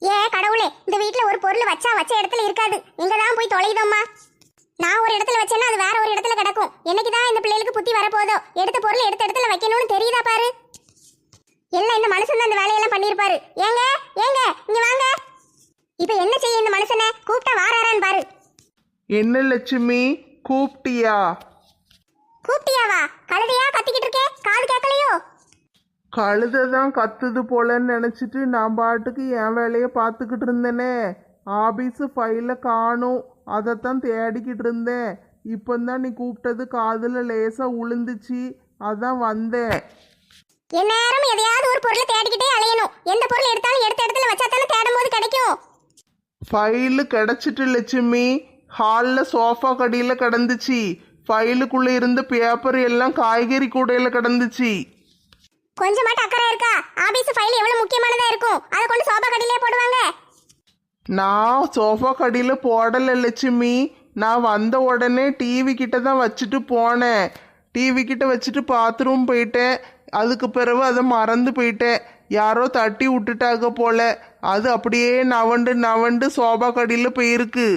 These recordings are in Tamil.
ஏ கடவுளே, இந்த வீட்ல ஒரு பொருள் வச்ச இடத்துல இருக்காது. எங்கதான் போய் தொலைதோம்மா. நான் ஒரு இடத்துல வச்சேன்னா அது வேற ஒரு இடத்துல கிடக்கும். என்னைக்குதான் இந்த பிள்ளைகளுக்கு புத்தி வரப்போதோ, எடுத்த பொருள் எடுத்த இடத்துல வைக்கணும்னு தெரியுதா பாரு. எல்லாம் இந்த மனுஷன் தான் இந்த வேலையெல்லாம் பண்ணிருப்பாரு. ஏங்க ஏங்க இங்க வாங்க. இப்ப என்ன செய்ய இந்த மனுஷனை கூப்பிட்டா வாராரான்னு பாரு. என்ன லட்சுமி, கூப்பிட்டியா? கூப்பிட்டியாவா? கழுதையா கத்திக்கிட்டு இருக்கே, காது கேட்கலையோ? கழுதை தான் கத்துது போலன்னு நினச்சிட்டு நான் பாட்டுக்கு என் வேலையை பார்த்துக்கிட்டு இருந்தேனே. ஆபீஸு ஃபைலை காணும், அதைத்தான் தேடிக்கிட்டு இருந்தேன். இப்போந்தான் நீ கூப்பிட்டது காதில் லேசாக உளுந்துச்சு, அதான் வந்தேன். என் நேரம் எதையாவது ஒரு பொருளை தேடிக்கிட்டே அலையணும். எந்த பொருள் எடுத்தாலும் எடுத்த இடத்துல வச்சா தானே தேடும் போது கிடைக்கும். ஃபைலு கிடச்சிட்டு லட்சுமி, ஹாலில் சோஃபா கடியில் கிடந்துச்சு. ஃபைலுக்குள்ளே இருந்த பேப்பர் எல்லாம் காய்கறி கூடையில் கிடந்துச்சு. கொஞ்சமாட்ட அக்கறை இருக்கா? ஆபீஸ் ஃபைல் எவ்வளவு முக்கியமானதா இருக்கும், அதை கொண்டு சோபா கடியிலே போடுவாங்க. நான் சோஃபா கடியில் போடலை லட்சுமி. நான் வந்த உடனே டிவி கிட்ட தான் வச்சுட்டு போனேன். டிவி கிட்ட வச்சுட்டு பாத்ரூம் போயிட்டேன். அதுக்கு பிறகு அதை மறந்து போயிட்டேன். யாரோ தட்டி விட்டுட்டாங்க போல. அது அப்படியே நவண்டு சோபா கடியில் போயிருக்கு.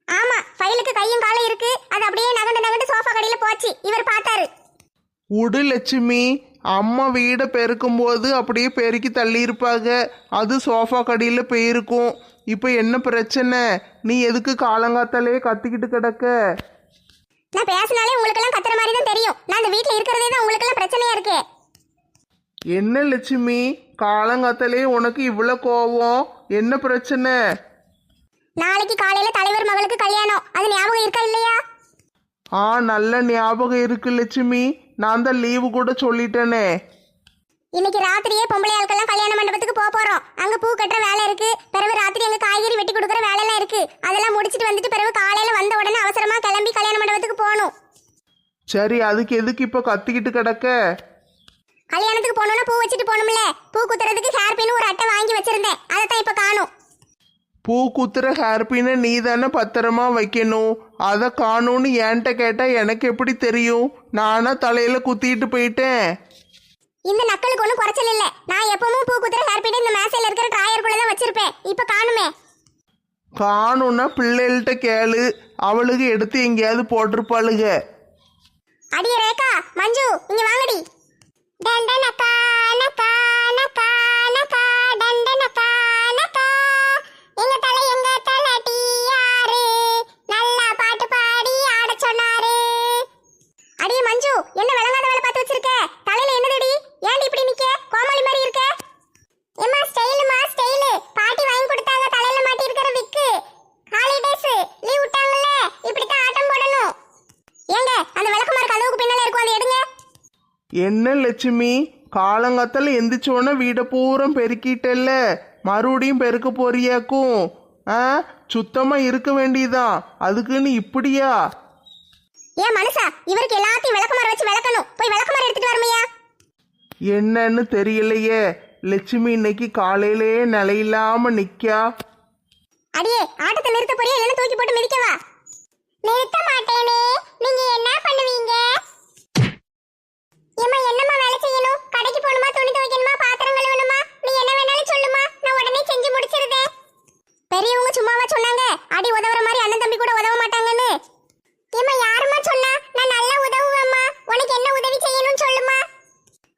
ஆமா, ஃபைலுக்கு கையும் காலும் இருக்கு. அது அப்படியே நகண்டு சோஃபா கடியில போச்சு. இவர் பார்த்தாரு. உடு லட்சுமி, அம்மா வீடை பெருக்கும் போது அப்படியே பெருக்கி தள்ளியிருப்பாங்க. அது சோஃபா கடியில் போயிருக்கும். இப்போ என்ன பிரச்சனை? நீ எதுக்கு காலங்காத்தாலே கத்திக்கிட்டு கிடக்க? நான் பேசினாலே உங்களுக்கெல்லாம் கத்துற மாதிரி தான் தெரியும். நான் இந்த வீட்டில் இருக்கிறதே தான் உங்களுக்கெல்லாம் பிரச்சனையா இருக்கு. என்ன லட்சுமி, காலங்காத்தாலே உனக்கு இவ்வளோ கோவம்? என்ன பிரச்சனை? நாளைக்கு காலையில தலைவர் மகளுக்கு கல்யாணம். அது ஞாபகம் இருக்கா இல்லையா? நல்ல ஞாபகம் இருக்கு லட்சுமி. நான் தான் லீவு கூட சொல்லிட்டேனே. இன்னைக்கு ராத்திரியே பொம்பளை ஆட்கள்லாம் கல்யாண மண்டபத்துக்கு போறோம். அங்க பூ கட்டுற வேலை இருக்கு. பிறகு ராத்திரி அங்க காய்கறி வெட்டி கொடுக்குற வேலைலாம் இருக்கு. அதெல்லாம் முடிச்சிட்டு வந்துட்டு பிறகு காலையில வந்த உடனே அவசரமா கிளம்பி கல்யாண மண்டபத்துக்கு போகணும். சரி, அதுக்கு எதுக்கு இப்போ கத்திக்கிட்டு கிடக்க? கல்யாணத்துக்கு போகணும்னா பூ வச்சுட்டு போகணும்ல. பூ குத்துறதுக்கு ஹேர் பின் ஒரு அட்டை வாங்கி வச்சிருந்தேன். அதை தான் இப்ப காணும். பூ குத்துற ஹேர்பினை நீ தானே பத்திரமா வைக்கணும். அதை காணும்னு என்கிட்ட கேட்டால் எனக்கு எப்படி தெரியும்? நானா தலையில் குத்திட்டு போயிட்டேன். இந்த நக்கலுக்கு ஒன்றும் குறைச்சல் இல்லை. நான் எப்பவும் பூ குத்துற ஹேர் பின் இந்த மேசையில் இருக்கிற ட்ராயருக்குள்ள தான் வச்சிருப்பேன். இப்போ காணுமே. காணும்னா பிள்ளைகள்கிட்ட கேளு, அவளுக்கு எடுத்து எங்கேயாவது போட்டிருப்பாளுக. அடியே ரேகா, மஞ்சு இங்க வாங்கடி. டண்டனக்கா நக்கா நக்கா நக்கா டண்டனக்கா நக்கா. எங்க தலை டியாரு நல்லா பாட்டு பாடி ஆட சொன்னாரு. அடியே மஞ்சு, என்ன விளங்காத வேலை பார்த்து வச்சிருக்க? தலையில என்னதுடி? ஏன்டி இப்படி நிக்க? கோமாளி மாதிரி இருக்க. ஏமா ஸ்டைலுமா ஸ்டைலு. பாட்டி வாங்கி கொடுத்தாங்க தலையில மாட்டி இருக்கிற விக்கு. ஹாலிடேஸ் லீவ் விட்டாங்கல்ல, இப்படி தான் ஆட்டம் போடணும். ஏங்க அந்த விளக்குமாறு கதவுக்கு பின்னால இருக்கும், அதை எடுங்க. என்ன லட்சுமி, காலங்காத்தால எந்திரிச்சோன்னா வீடை பூரம் பெருக்கிட்டல்ல, மறுபடியும் பெருக்க போறியாக்கும்? சுத்தமா இருக்க வேண்டியதான், அதுக்குன்னு இப்படியா? ஏன் மனுஷா, இவருக்கு எல்லாத்தையும் விளக்குமாறு வச்சு விளக்கணும். போய் விளக்குமாறு எடுத்துட்டு வரமையா? என்னன்னு தெரியலையே. லட்சுமி இன்னைக்கு காலையிலேயே நிலையில்லாம நிக்கா. அடியே, ஆட்டத்தை நிறுத்த போறியா இல்லைன்னா தூக்கி போட்டு மிதிக்கவா? நிறுத்த மாட்டேனே. நீங்க என்ன பண்ணுவீங்க? ஏமா என்னம்மா வேலை செய்யணும்? கடைக்கு போகணுமா, துணி துவைக்கணுமா, பாத்திரம் கழுவணுமா? நீ என்ன வேணாலும் சொல்லுமா, நான் உடனே செஞ்சு முடிச்சிருதே. பெரியவங்க சும்மாவா சொன்னாங்க அடி உதவுற மாதிரி அண்ணன் தம்பி கூட உதவ மாட்டாங்கன்னு? ஏமா யாருமா சொன்னா? நான் நல்லா உதவுவேம்மா. உனக்கு என்ன உதவி செய்யணும்னு சொல்லுமா.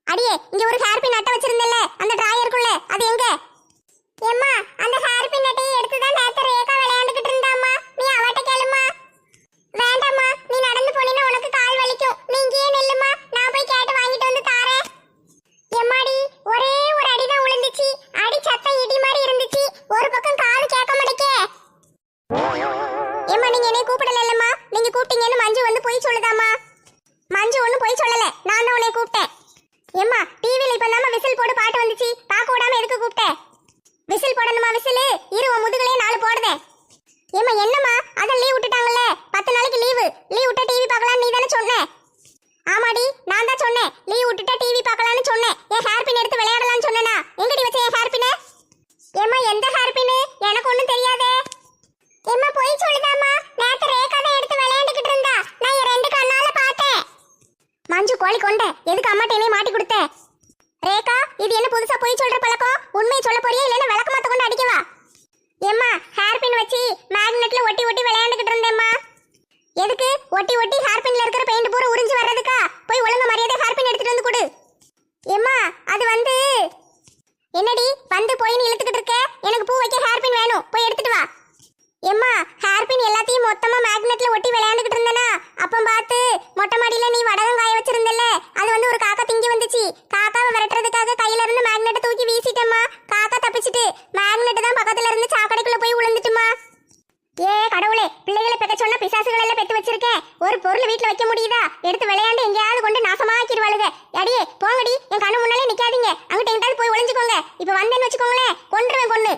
அடியே, இங்க ஒரு ஹேர் பின் அட்டை வச்சிருந்தேல்ல, அந்த டிராயருக்குள்ள, அது எங்க? ஏம்மா அந்த ஹேர் பின் அட்டையை எடுத்து தான் நேத்து ரேகா விளையாண்டுக்கிட்டு இருந்தாம்மா. நீ அவட்ட கேளுமா. வேண்டாம்மா, நீ நடந்து போனீன்னா உனக்கு கால் வலிக்கும். நீ இங்கேயே நில்லுமா, நான் போய் கேட்டு வாங்கிட்டு வந்து தாரேன். எம்மாடி, ஒரே ஒரு அடி தான் விழுந்துச்சு. அடி சத்தம் இடி மாதிரி இருந்துச்சு. ஒரு பக்கம் காது கேட்க மாட்டேக்கே. ஏம்மா நீங்க என்னை கூப்பிடல இல்லம்மா. நீங்க கூப்பிட்டீங்கன்னு மஞ்சு வந்து போய் சொல்லுதாம்மா. மஞ்சு ஒன்றும் போய் சொல்லல, நான் தான் உன்னை கூப்பிட்டேன். ஏம்மா டிவியில் இப்போ தாம்மா விசில் போட்டு பாட்டு வந்துச்சு. பார்க்க விடாம எதுக்கு கூப்பிட்டேன்? விசில் போடணுமா? விசில் இரு, உன் முதுகுலயே 4 போடுதேன். ஏம்மா என்னம்மா, அதான் லீவ் விட்டுட்டாங்கல்ல, 10 நாளைக்கு லீவு. லீவ் விட்டா டிவி பார்க்கலாம் நீ தானே சொன்ன? ஆமாடி, நான் தான் சொன்னேன். லீவ் விட்டுட்டா டிவி பார்க்கலாம்னு சொன்னேன். என் ஹேர் பின் எடுத்து விளையாடலாம்னு சொன்னேனா? எங்கடி வச்ச என் ஹேர் பின்? ஏம்மா எந்த ஹேர் பின்? எனக்கு ஒன்றும் தெரியாதே. ஏம்மா போய் சொல்லுதாம்மா. நேத்து ரேகா தான் எடுத்து விளையாண்டுக்கிட்டு இருந்தா. நான் என் 2 கண்ணால பார்த்தேன். மஞ்சு கோழி கொண்ட எதுக்கு அம்மாட்ட என்னைய மாட்டி கொடுத்த? ரேகா, இது என்ன புதுசா போய் சொல்ற பழக்கம்? உண்மையை சொல்ல போறியா இல்லைன்னா விளக்க மாத்த கொண்டு அடிக்கவா? ஏம்மா, ஹேர் பின் வச்சு மேக்னெட்ல ஒட்டி ஒட்டி விளையாண்டுக்கிட்டு இருந்தேம்மா. எதுக்கு? ஒட்டி ஒட்டி ஹேர் பின்ல இருக்கிற பெயிண்ட் பூரா உறிஞ்சு வர்றதுக்கா? போய் ஒழுங்கா மரியாதை ஹேர் பின் எடுத்துட்டு வந்து கொடு. ஏம்மா, அது வந்து என்னடி வந்து போயின்னு இழுத்துக்கிட்டு இருக்க? எனக்கு பூ வைக்க ஹேர் பின் வேணும், போய் எடுத்துட்டு வா. ஏம்மா, ஹேர் பின் எல்லாத்தையும் மொத்தமா மேக்னெட்ல ஒட்டி விளையாண்டுக்கிட்டு இருந்தேனா, அப்ப பார்த்து மொட்டை மாடியில நீ வடகம் காய வச்சிருந்தல்ல, அது வந்து ஒரு காக்கா திங்கி வந்துச்சு. காக்காவை விரட்டுறதுக்காக கையில இருந்து மேக்னெட்டை தூக்கி வீசிட்டேம்மா. காக்கா தப்பிச்சிட்டு மேக்னெட் தான் பக்கத்துல இருந்து சாக்கடைக்குள்ள போய் விழுந்துட்டுமா. ஏ கடவுளே, பிள்ளைகளை பெக்க சொன்ன பிசாசுகள் எல்லாம் பெத்து வச்சிருக்கேன். ஒரு பொருள் வீட்டுல வைக்க முடியுதா? எடுத்து விளையாண்டு எங்கேயாவது கொண்டு நாசமாக்கிடுவாளுங்க. அடியே போங்கடி, என் கண்ணு முன்னாலே நிக்காதீங்க. அங்கிட்ட எங்கிட்டாவது போய் ஒளிஞ்சுக்கோங்க. இப்ப வந்தேன்னு வச்சுக்கோங்களேன், கொன்றுவேன் கொன்னு.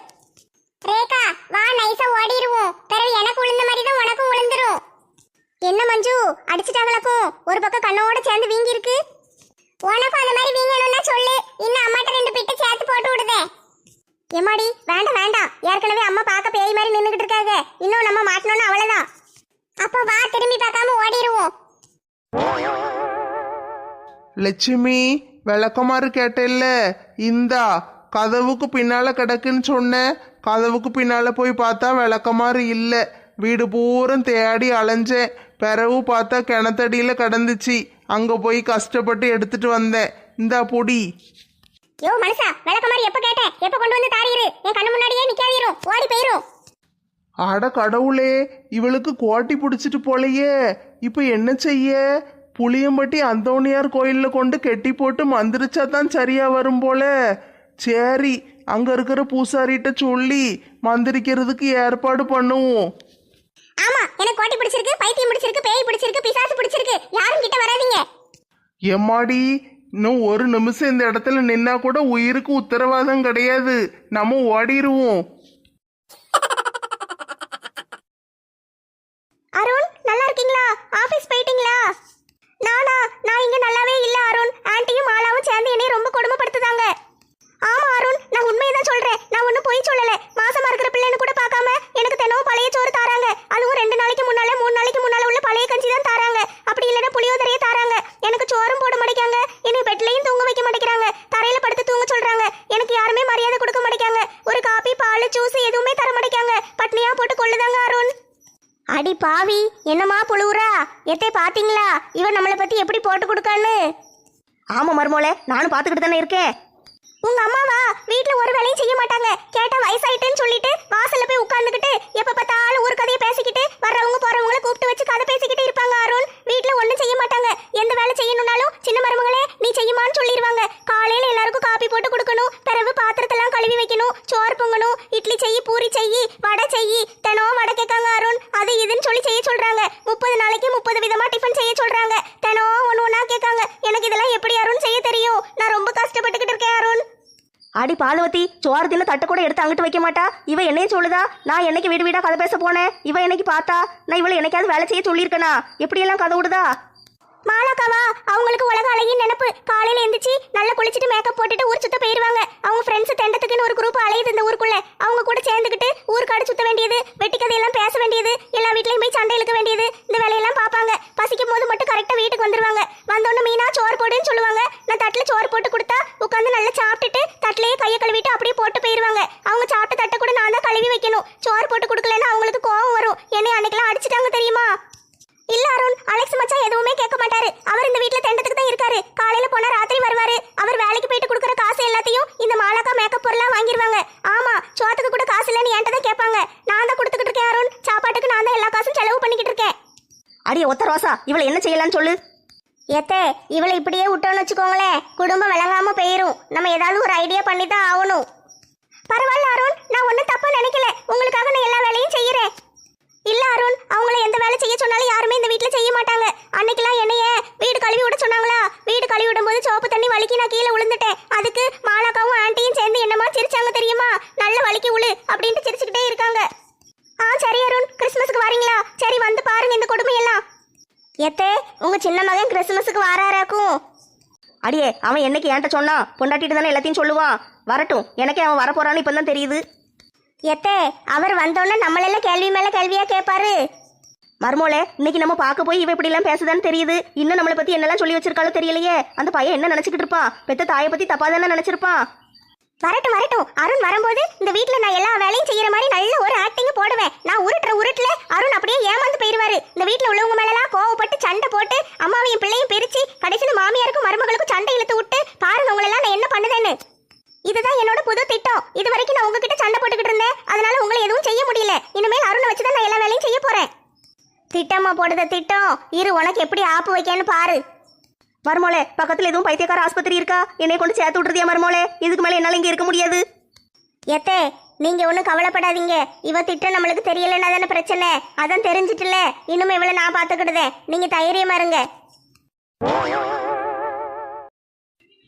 ரேகா வா, நைஸா ஓடிடுவோம். பிறகு எனக்கு விழுந்த மாதிரி தான் உனக்கும் விழுந்துரும். என்ன மஞ்சு, அடிச்சுட்டாங்களுக்கும் ஒரு பக்கம் கண்ணோட சேர்ந்து வீங்கி இருக்கு. உனக்கும் அந்த மாதிரி வீங்கணும்னா சொல்லு, இன்னும் அம்மாட்ட 2 பிட்டு சேர்த்து போட்டு விடுதேன். எம்மாடி, வேண்டாம் வேண்டாம், ஏற்கனவே அம்மா பார்க்க பேய் மாதிரி நின்றுகிட்டு இருக்காங்க. இன்னும் நம்ம மாட்டணும்னு அவ்வளவுதான். அப்ப வா, திரும்பி பார்க்காம ஓடிடுவோம். லட்சுமி, விளக்கமாறு கேட்டேல்ல, இந்தா கதவுக்கு பின்னால கிடக்குன்னு சொன்னேன். கதவுக்கு பின்னால போய் பார்த்தா விளக்கமாறு இல்லை. வீடு பூரம் தேடி அலைஞ்சேன். பிறவு பார்த்தா கிணத்தடியில கிடந்துச்சு. அங்க போய் கஷ்டப்பட்டு எடுத்துட்டு வந்தேன். இந்தா பொடி. யோ மனுஷா, விளக்கமாறு எப்ப கேட்டேன்? எப்ப கொண்டு வந்து தாரீரு? என் கண்ணு முன்னாடியே நிக்காதீரும், ஓடி போயிரும். அட கடவுளே, இவளுக்கு கோட்டி பிடிச்சிட்டு போலையே. இப்ப என்ன செய்ய? புளியம்பட்டி அந்தோணியார் கோயில்ல கொண்டு கெட்டி போட்டு மந்திரிச்சா தான் சரியா வரும் போல. சரி, அங்க இருக்கிற பூசாரிட்ட சொல்லி மந்திரிக்கிறதுக்கு ஏற்பாடு பண்ணுவோம். ஆமா, எனக்கு கோட்டி பிடிச்சிருக்கு, பைத்தியம் பிடிச்சிருக்கு, பேய் பிடிச்சிருக்கு, பிசாசு பிடிச்சிருக்கு. யாரும் கிட்ட வராதீங்க. எம்மாடி, இன்னும் ஒரு நிமிஷம் இந்த இடத்துல நின்னா கூட உயிருக்கு உத்தரவாதம் கிடையாது. நம்ம ஓடிடுவோம். அருண், நல்லா இருக்கீங்களா? ஆபீஸ் போயிட்டீங்களா? நான் இங்க நல்லாவே இல்ல அருண். ஆன்ட்டியும் மாலாவும் சேர்ந்து என்னை ரொம்ப கொடுமைப்படுத்துதாங்க. ஆமா அருண், நான் உண்மையை தான் சொல்றேன். நான் ஒன்னும் பொய் சொல்லல. மாசமா இருக்கிற பிள்ளைன்னு கூட பார்க்காம எனக்கு தினமும் பழைய சோறு தாராங்க. அதுவும் 2 நாளைக்கு முன்னால 3 நாளைக்கு முன்னால உள்ள பழைய கஞ்சி தான் தாராங்க. அப்படி இல்லைன்னா புளியோதரையே தாராங்க. எனக்கு சோறும் போட மாட்டேங்காங்க. என்னை பெட்லையும் தூங்க வைக்க மாட்டேங்கிறாங்க. தரையில படுத்து தூங்க சொல்றாங்க. எனக்கு யாருமே மரியாதை கொடுக்க மாட்டேங்காங்க. ஒரு காபி, பால், ஜூஸ் எதுவுமே தர மாட்டேங்காங்க. பட்னியா போட்டு கொள்ளுதாங்க அருண். அடி பாவி, என்னமா புழுவுறா? எத்தை பாத்தீங்களா இவன் நம்மளை பத்தி எப்படி போட்டு கொடுக்கான்னு? ஆமா மருமோளே, நானும் பாத்துக்கிட்டு தானே இருக்கேன். உங்க அம்மாவா வீட்ல ஒரு வேலையும் செய்ய மாட்டாங்க. கேட்டா வயசாயிட்டுன்னு சொல்லிட்டு வாசல்ல போய் உட்கார்ந்துக்கிட்டு எப்ப பார்த்தாலும் ஒரு கதையை பேசிக்கிட்டு வர்றவங்க போறவங்களை கூப்பிட்டு வச்சு கதை பேசிக்கிட்டு இருப்பாங்க அருண். வீட்ல ஒண்ணும் செய்ய மாட்டாங்க. எந்த வேலை செய்யணும்னாலும் சின்ன மருமகளே நீ செய்யுமான்னு சொல்லிடுவாங்க. காலையில எல்லாருக்கும் காப்பி போட்டு கொடுக்கணும், பிறகு பாத்திரத்தெல்லாம் கழுவி வைக்கணும், சோறு பொங்கணும், இட்லி செய்யி, பூரி செய்யி, வடை செய்யி, தினம் வடை கேட்காங்க அருண். அது இதுன்னு சொல்லி செய்ய சொல்றாங்க. 30 நாளைக்கு 30 விதமா டிஃபன் செய்ய சொல்றாங்க. தினம் ஒண்ணா கேட்காங்க. எனக்கு இதெல்லாம் எப்படி அருண் செய்ய தெரியும்? நான் ரொம்ப கஷ்டப்பட்டுக்கிட்டு இருக்கேன் அருண். அடி பாலுவத்தி, சோறு தின்னு தட்டை கூட எடுத்து அங்கிட்டு வைக்க மாட்டா. இவ என்னையும் சொல்லுதா? நான் என்னைக்கு வீடு வீடா கதை பேச போனேன்? இவ என்னைக்கு பார்த்தா? நான் இவளை என்னைக்காவது வேலை செய்ய சொல்லியிருக்கேனா? எப்படியெல்லாம் கதை விடுதா? மாலாக்காவா, அவங்களுக்கு உலக அழகின் நினைப்பு. காலையில எந்திரிச்சு நல்லா குளிச்சுட்டு மேக்கப் போட்டுட்டு ஊர் சுத்த போயிருவாங்க. அவங்க ஃப்ரெண்ட்ஸ் தெண்டத்துக்குன்னு ஒரு குரூப் அலையுது இந்த ஊருக்குள்ள. அவங்க கூட சேர்ந்துக்கிட்டு ஊருக்காடு சுத்த வேண்டியது, வெட்டி கதையெல்லாம் பேச வேண்டியது, எல்லா வீட்லயும் போய் சண்டை இழுக்க வேண்டியது, இந்த வேலையெல்லாம் பார்ப்பாங்க. பசிக்கும் போது மட்டும் கரெக்டா வீட்டுக்கு வந்துருவாங்க. வந்தோன்னு மீனா சோறு போடுன்னு சொல்லுவாங்க. நான் தட்டுல சோறு போட்டு கொடுத்தா உட்காந்து நல்லா சாப்பிட்டுட்டு தட்டிலேயே கையை கழுவிட்டு அப்படியே போட்டு போயிருவாங்க. அவங்க சாப்பிட்ட தட்டை கூட நான் தான் கழுவி வைக்கணும். சோறு போட்டு கொடுக்கலன்னா அவங்களுக்கு கோவம் வரும். என்னை அன்னைக்கெல்லாம் அடிச்சுட்டாங்க தெரியுமா? இல்ல அருண், அலெக்ஸ் மச்சான் எதுவுமே கேட்க மாட்டாரு. அவர் இந்த வீட்ல தெண்டத்துக்கு தான் இருக்காரு. காலையில போனா ராத்திரி வருவாரு. அவர் வேலைக்கு போயிட்டு கொடுக்குற காசு எல்லாத்தையும் இந்த மாலாக்கா மேக்கப் பொருளா வாங்கிடுவாங்க. ஆமா, சோத்துக்கு கூட காசு இல்லைன்னு என்கிட்ட தான் கேட்பாங்க. நான் தான் கொடுத்துக்கிட்டு இருக்கேன் அருண். சாப்பாட்டுக்கு நான் தான் எல்லா காசும் செலவு பண்ணிக்கிட்டு இருக்கேன். அடியே ஒத்த ரோசா, இவளை என்ன செய்யலான்னு சொல்லு. ஏத்தே, இவளை இப்படியே விட்டோன்னு வச்சுக்கோங்களேன், குடும்பம் விளங்காம போயிரும். நம்ம ஏதாவது ஒரு ஐடியா பண்ணி தான் ஆகணும். பரவாயில்ல அருண், நான் ஒன்னும் தப்பா நினைக்கல. உங்களுக்காக நான் எல்லா வேலையும் செய்யறேன். இல்ல அருண், அவங்கள எந்த வேலை செய்ய சொன்னாலும் யாருமே இந்த வீட்ல செய்ய மாட்டாங்க. அன்னைக்கெல்லாம் என்னைய வீடு கழுவி விட சொன்னாங்களா? வீடு கழுவி விடும்போது சோப்பு தண்ணி வலிக்கு நான் கீழே விழுந்துட்டேன். அதுக்கு மாலாக்காவும் ஆண்டியும் சேர்ந்து என்னமா சிரிச்சாங்க தெரியுமா? நல்ல வலிக்கு உழு அப்படின்ட்டு சிரிச்சுக்கிட்டே இருக்காங்க. சரி அருண், கிறிஸ்மஸுக்கு வரீங்களா? சரி வந்து பாருங்க இந்த கொடுமையெல்லாம். எத்தே, உங்க சின்ன மகன் கிறிஸ்மஸுக்கு வராராக்கும். அடியே, அவன் என்னைக்கு என்கிட்ட சொன்னா? பொண்டாட்டிட்டு தானே எல்லாத்தையும் சொல்லுவான். வரட்டும், எனக்கே அவன் வரப்போறான்னு இப்பதான் தெரியுது. எத்தே, அவர் வந்தோடனே நம்மளெல்லாம் கேள்வி மேல கேள்வியா கேட்பாரு. மருமோளே, இன்னைக்கு நம்ம பார்க்க போய் இவ இப்படி எல்லாம் பேசுதான்னு தெரியுது. இன்னும் நம்மளை பத்தி என்னெல்லாம் சொல்லி வச்சிருக்காலும் தெரியலையே. அந்த பையன் என்ன நினைச்சுக்கிட்டு இருப்பான்? பெத்த தாயை பத்தி தப்பா தானே நினைச்சிருப்பான். வரட்டும் வரட்டும். அருண் வரும்போது இந்த வீட்ல நான் எல்லா வேலையும் செய்யற மாதிரி நல்ல ஒரு ஆக்டிங் போடுவேன். நான் உருட்டுல அருண் அப்படியே ஏமாந்து போயிருவாரு. இந்த வீட்ல உள்ளவங்க மேலலாம் கோவப்பட்டு சண்டை போட்டு அம்மாவையும் பிள்ளையும் பிரிச்சு கடைசியில மாமியாருக்கும் மருமகளுக்கும் சண்டை இழுத்து விட்டு பாருங்க உங்களெல்லாம் நான் என்ன பண்ணுதேன்னு. இதுதான் என்னோட புது திட்டம். இது வரைக்கும் நான் உங்ககிட்ட சண்டை போட்டுக்கிட்டு இருந்தேன், அதனால உங்களை எதுவும் செய்ய முடியல. இனிமேல் அருணை வச்சுதான் நான் எல்லா வேலையும் செய்ய போறேன். திட்டமா போடுத திட்டம். இரு உனக்கு எப்படி ஆப்பு வைக்கன்னு பாரு. மருமோளே, பக்கத்துல எதுவும் பைத்தியக்கார ஆஸ்பத்திரி இருக்கா? என்னை கொண்டு சேர்த்து விட்டுறதியா மருமோளே? இதுக்கு மேல என்னால இங்க இருக்க முடியாது. எத்தே நீங்க ஒன்றும் கவலைப்படாதீங்க. இவ திட்டம் நம்மளுக்கு தெரியலன்னா தானே பிரச்சனை. அதான் தெரிஞ்சிட்டுல, இன்னும் இவளை நான் பார்த்துக்கிடுதேன். நீங்க தைரியமா இருங்க.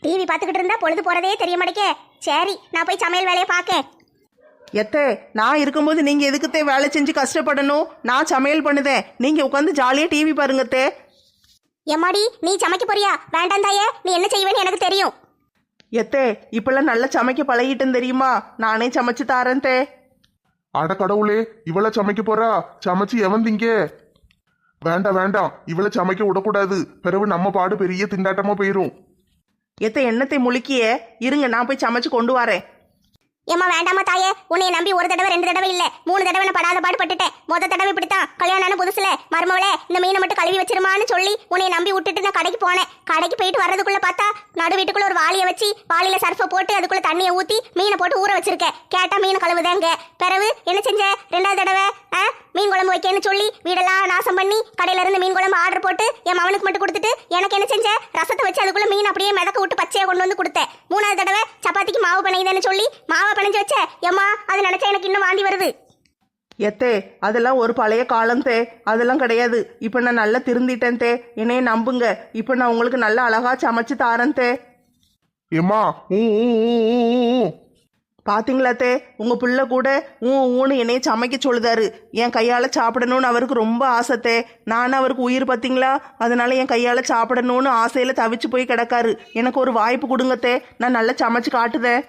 டிவி பார்த்துக்கிட்டு இருந்தா பொழுது போறதே தெரிய மாட்டேக்கே. சரி நான் போய் சமையல் வேலையை பார்க்கேன். எத்தே நான் இருக்கும்போது நீங்க எதுக்குத்தே வேலை செஞ்சு கஷ்டப்படணும்? நான் சமையல் பண்ணுதேன், நீங்க உட்காந்து ஜாலியா டிவி பாருங்கத்தே. எம்மாடி நீ சமைக்க போறியா? வேண்டாம் தாயே, நீ என்ன செய்வேன்னு எனக்கு தெரியும். எத்தே இப்பெல்லாம் நல்லா சமைக்க பழகிட்டேன் தெரியுமா? நானே சமைச்சு தாரேன் தே. அட கடவுளே, இவளை சமைக்க போறா? சமைச்சு எவன் திங்க? வேண்டாம் வேண்டாம், இவளை சமைக்க விடக்கூடாது. பிறகு நம்ம பாடு பெரிய திண்டாட்டமா போயிரும். எத்தே என்னத்தை முழுக்கிய? இருங்க நான் போய் சமைச்சு கொண்டு வரேன். ஏம்மா வேண்டாமா தாயே, உன்னைய நம்பி ஒரு தடவை 2 தடவை இல்ல 3 தடவை நான் படாத பாடு பட்டுட்டேன். மொத தடவை இப்படித்தான் கல்யாணம் புதுசுல மருமவளே இந்த மீனை மட்டும் கழுவி வச்சிருமான்னு சொல்லி உன்னைய நம்பி விட்டுட்டு நான் கடைக்கு போனேன். கடைக்கு போயிட்டு வர்றதுக்குள்ள பார்த்தா நடு வீட்டுக்குள்ள ஒரு வாளியை வச்சு வாளியில சர்ஃபை போட்டு அதுக்குள்ள தண்ணியை ஊத்தி மீனை போட்டு ஊற வச்சிருக்கேன். கேட்டா மீன் கழுவுதேங்க. பிறகு என்ன செஞ்ச? 2வது தடவை மீன் குழம்பு வைக்கன்னு சொல்லி வீடெல்லாம் நாசம் பண்ணி கடையில இருந்து மீன் குழம்பு ஆர்டர் போட்டு என் மவனுக்கு மட்டும் கொடுத்துட்டு எனக்கு என்ன செஞ்ச? ரசத்தை வச்சு அதுக்குள்ள மீன் அப்படியே மிதக்க விட்டு பச்சையா கொண்டு வந்து கொடுத்தேன். 3வது தடவை சப்பாத்திக்கு மாவு பிணையுதுன்னு சொல்லி மாவை பிணைஞ்சு வச்ச. ஏம்மா அது நினைச்சா எனக்கு இன்னும் வாந்தி வருது. எத்தே அதெல்லாம் ஒரு பழைய காலம் தே, அதெல்லாம் கிடையாது. இப்போ நான் நல்லா திருந்திட்டேன் தே, என்னைய நம்புங்க. இப்போ நான் உங்களுக்கு நல்லா அழகா சமைச்சு தாரேன் தே. ஏம்மா பாத்தீங்களா தே, உங்க பிள்ளை கூட ஊன்னு என்னைய சமைக்க சொல்லுதாரு. என் கையால சாப்பிடணும்னு அவருக்கு ரொம்ப ஆசைத்தே. நானும் அவருக்கு உயிர் பார்த்தீங்களா, அதனால என் கையால சாப்பிடணும்னு ஆசையில தவிச்சு போய் கிடக்காரு. எனக்கு ஒரு வாய்ப்பு கொடுங்கத்தே, நான் நல்லா சமைச்சு காட்டுதேன்.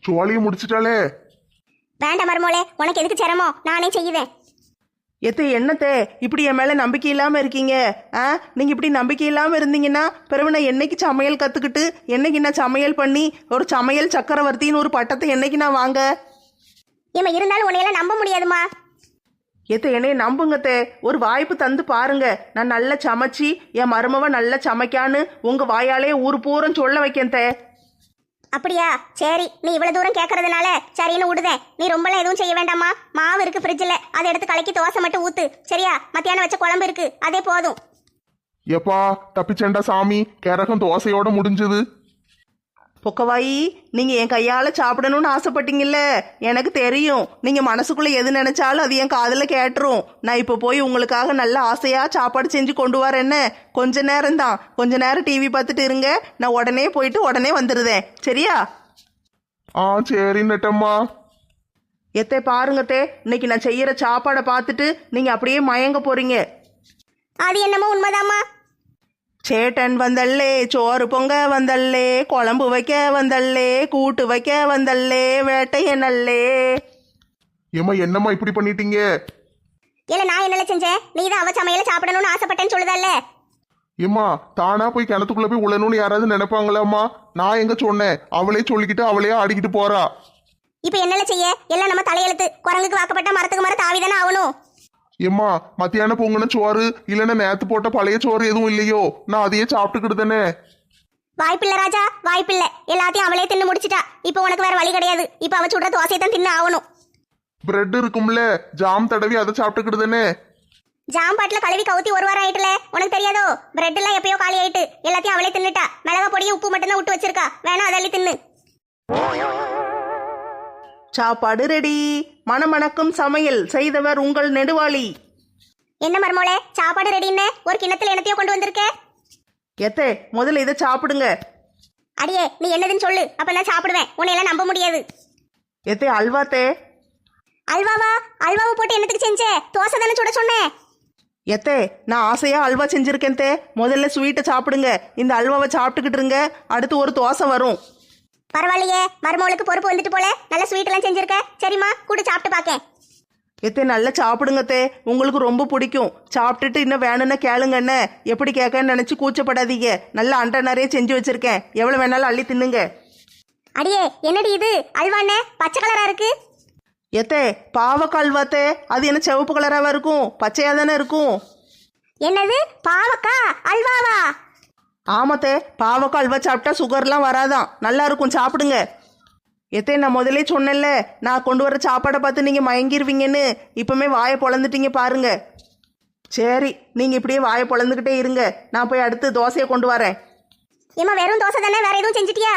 சோழியை முடிச்சிட்டாலே. வேண்டாம் மருமோளே, உனக்கு எதுக்கு சிரமம்? நானே செய்யுதேன். எத்தே என்னத்தே இப்படி என் மேல நம்பிக்கை இல்லாம இருக்கீங்க? நீங்க இப்படி நம்பிக்கை இல்லாம இருந்தீங்கன்னா பிறகு நான் என்னைக்கு சமையல் கத்துக்கிட்டு என்னைக்கு நான் சமையல் பண்ணி ஒரு சமையல் சக்கரவர்த்தின்னு ஒரு பட்டத்தை என்னைக்கு நான் வாங்க? ஏமா இருந்தாலும் உன்னையெல்லாம் நம்ப முடியாதுமா. எத்த என்னைய நம்புங்கத்தே, ஒரு வாய்ப்பு தந்து பாருங்க. நான் நல்லா சமைச்சு என் மருமவ நல்லா சமைக்கான்னு உங்க வாயாலே ஊர் பூரம் சொல்ல வைக்கேன் தே. அப்படியா? சரி நீ இவ்வளவு தூரம் கேட்கறதுனால சரின்னு விடுதேன். நீ ரொம்பலாம் எதுவும் செய்ய வேண்டாமா. மாவு இருக்கு ஃப்ரிட்ஜில், அதை எடுத்து கலக்கி தோசை மட்டும் ஊத்து. சரியா? மத்தியானம் வச்ச குழம்பு இருக்கு, அதே போதும். எப்பா தப்பிச்சேண்டா சாமி, கரகம் தோசையோட முடிஞ்சது. பொக்கவாயி, நீங்க என் கையால சாப்பிடணும்னு ஆசைப்பட்டீங்கல்ல, எனக்கு தெரியும். நீங்க மனசுக்குள்ள எது நினைச்சாலும் அது என் காதுல கேட்டுரும். நான் இப்ப போய் உங்களுக்காக நல்ல ஆசையா சாப்பாடு செஞ்சு கொண்டு வரேன்னு. கொஞ்ச நேரம் தான், கொஞ்ச நேரம் டிவி பார்த்துட்டு இருங்க. நான் உடனே போயிட்டு உடனே வந்துருதேன். சரியா? சரி நெட்டம்மா. எத்தே பாருங்கத்தே, இன்னைக்கு நான் செய்யற சாப்பாடை பார்த்துட்டு நீங்க அப்படியே மயங்க போறீங்க. அது என்னமோ உண்மைதாம்மா. சேட்டன் வந்தல்லே, சோறு பொங்க வந்தல்லே, குழம்பு வைக்க வந்தல்லே, கூட்டு வைக்க வந்தல்லே, வேட்டைய நல்லே. ஏம்மா என்னம்மா இப்படி பண்ணிட்டீங்க? இல்ல நான் என்னல செஞ்சேன்? நீ தான் அவ சமையல சாப்பிடணும்னு ஆசைப்பட்டேன்னு சொல்லுதல்ல. ஏம்மா தானா போய் கிணத்துக்குள்ள போய் உழணும்னு யாராவது நினைப்பாங்களாம்மா? நான் எங்க சொன்னேன்? அவளே சொல்லிக்கிட்டு அவளையே ஆடிக்கிட்டு போறா. இப்ப என்னல செய்ய? எல்லாம் நம்ம தலையெழுத்து. குரங்குக்கு வாக்கப்பட்ட மரத்துக்கு மரம் தாவிதானே ஆகணும். ஏம்மா மத்தியானம் பொங்குன சோறு இல்லைன்னா நேத்து போட்ட பழைய சோறு எதுவும் இல்லையோ? நான் அதையே சாப்பிட்டுக்கிட்டுதானே. வாய்ப்பில்லை ராஜா, வாய்ப்பில்லை. எல்லாத்தையும் அவளே தின்னு முடிச்சிட்டா. இப்ப உனக்கு வேற வழி கிடையாது. இப்ப அவ சுடுற தோசையை தான் தின்னு ஆகணும். பிரெட் இருக்கும்ல, ஜாம் தடவி அதை சாப்பிட்டுக்கிட்டுதானே. ஜாம் பாட்டில கழுவி கவுத்தி 1 வாரம் ஆயிட்டுல, உனக்கு தெரியாதோ? பிரெட் எல்லாம் எப்பயோ காலி ஆயிட்டு. எல்லாத்தையும் அவளே தின்னுட்டா. மிளகா பொடியும் உப்பு மட்டும் தான் விட்டு வச்சிருக்கா. வேணா அதள்ளி தின்னு. சாப்பாடு ரெடி. மணமணக்கும் சமையல் செய்தவர் உங்கள் நெடுவாளி. என்ன மர்மோளே, சாப்பாடு ரெடின்னு ஒரு கிண்ணத்துல என்னத்தையோ கொண்டு வந்திருக்க? எத்தே முதல்ல இதை சாப்பிடுங்க. அடியே நீ என்னதுன்னு சொல்லு, அப்ப நான் சாப்பிடுவேன். உன்னையெல்லாம் நம்ப முடியாது. எத்தே அல்வாத்தே. அல்வாவா? அல்வாவை போட்டு என்னத்துக்கு செஞ்ச? தோசை தானே சுட சொன்னேன். எத்தே நான் ஆசையா அல்வா செஞ்சிருக்கேன் தே. முதல்ல ஸ்வீட்டை சாப்பிடுங்க. இந்த அல்வாவை சாப்பிட்டுக்கிட்டு இருங்க, அடுத்து ஒரு தோசை வரும். பரவாயில்லையே, மருமகளுக்கு பொறுப்பு வந்துட்டு போல. நல்ல ஸ்வீட் எல்லாம் செஞ்சிருக்க. சரிம்மா கூட சாப்பிட்டு பாக்கேன். எத்தே நல்லா சாப்பிடுங்கத்தே, உங்களுக்கு ரொம்ப பிடிக்கும். சாப்பிட்டுட்டு இன்னும் வேணும்னா கேளுங்க. என்ன எப்படி கேட்கன்னு நினைச்சு கூச்சப்படாதீங்க. நல்லா அண்டை நிறைய செஞ்சு வச்சிருக்கேன், எவ்வளவு வேணாலும் அள்ளி தின்னுங்க. அடியே என்னடி இது அல்வாண்ணே பச்சை கலரா இருக்கு. எத்தே பாவக்காய் அல்வாத்தே, அது என்ன சிவப்பு கலராவா இருக்கும், பச்சையா தானே இருக்கும். என்னது பாவக்கா அல்வாவா? ஆமாத்தே, பாவக்காய் அல்வா சாப்பிட்டா சுகர்லாம் வராதான், நல்லா இருக்கும், சாப்பிடுங்க. எத்தே நான் முதலே சொன்னேன்ல, நான் கொண்டு வர சாப்பாடை பார்த்து நீங்கள் மயங்கிருவீங்கன்னு, இப்போமே வாயை பொழந்துட்டீங்க பாருங்க. சரி, நீங்கள் இப்படியே வாயை பொழந்துக்கிட்டே இருங்க, நான் போய் அடுத்து தோசையை கொண்டு வரேன். ஏமா வெறும் தோசை தானே, வேற எதுவும் செஞ்சிட்டியா?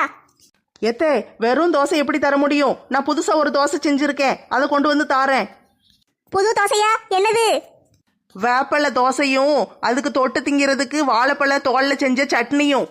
எத்தே வெறும் தோசை எப்படி தர முடியும், நான் புதுசாக ஒரு தோசை செஞ்சுருக்கேன், அதை கொண்டு வந்து தாரேன். புது தோசையா? என்னது? வேப்பலை தோசையும் அதுக்கு தொட்டு திங்கிறதுக்கு வாழைப்பழ தோலில் செஞ்ச சட்னியும்.